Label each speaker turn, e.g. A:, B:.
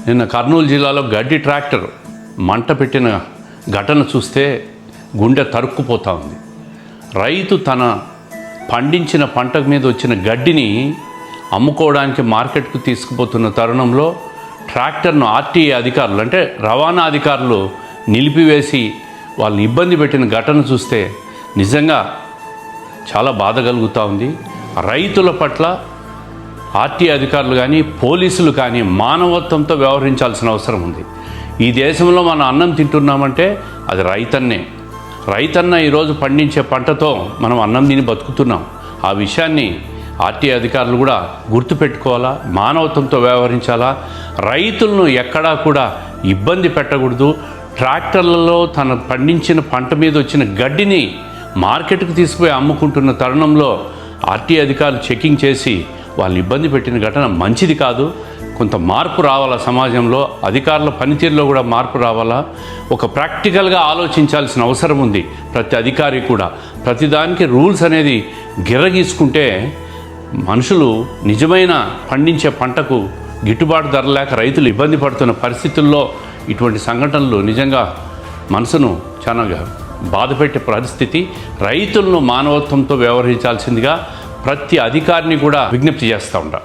A: నిన్న కర్నూలు జిల్లాలో గడ్డి ట్రాక్టర్ మంట పెట్టిన ఘటన చూస్తే గుండె తరుక్కుపోతూ ఉంది. రైతు తన పండించిన పంట మీద వచ్చిన గడ్డిని అమ్ముకోవడానికి మార్కెట్కు తీసుకుపోతున్న తరుణంలో ట్రాక్టర్ను ఆర్టీఏ అధికారులు అంటే రవాణా అధికారులు నిలిపివేసి వాళ్ళని ఇబ్బంది పెట్టిన ఘటన చూస్తే నిజంగా చాలా బాధ కలుగుతూ ఉంది. రైతుల పట్ల ఆర్టీఏ అధికారులు కానీ పోలీసులు కానీ మానవత్వంతో వ్యవహరించాల్సిన అవసరం ఉంది. ఈ దేశంలో మనం అన్నం తింటున్నామంటే అది రైతన్న ఈరోజు పండించే పంటతో మనం అన్నం తిని బతుకుతున్నాం. ఆ విషయాన్ని ఆర్టీఏ అధికారులు కూడా గుర్తుపెట్టుకోవాలా, మానవత్వంతో వ్యవహరించాలా. రైతులను ఎక్కడా కూడా ఇబ్బంది పెట్టకూడదు. ట్రాక్టర్లలో తన పండించిన పంట మీద వచ్చిన గడ్డిని మార్కెట్కు తీసుకుపోయి అమ్ముకుంటున్న తరుణంలో ఆర్టీఏ అధికారులు చెకింగ్ చేసి వాళ్ళని ఇబ్బంది పెట్టిన ఘటన మంచిది కాదు. కొంత మార్పు రావాలా, సమాజంలో అధికారుల పనితీరులో కూడా మార్పు రావాలా. ఒక ప్రాక్టికల్గా ఆలోచించాల్సిన అవసరం ఉంది ప్రతి అధికారి కూడా. ప్రతిదానికి రూల్స్ అనేది గిర్రగీసుకుంటే మనుషులు నిజమైన పండించే పంటకు గిట్టుబాటు ధర లేక రైతులు ఇబ్బంది పడుతున్న పరిస్థితుల్లో ఇటువంటి సంఘటనలు నిజంగా మనసును చాలా బాధపెట్టే పరిస్థితి. రైతులను మానవత్వంతో వ్యవహరించాల్సిందిగా ప్రతి అధికారిని కూడా విజ్ఞప్తి చేస్తూ ఉంటా.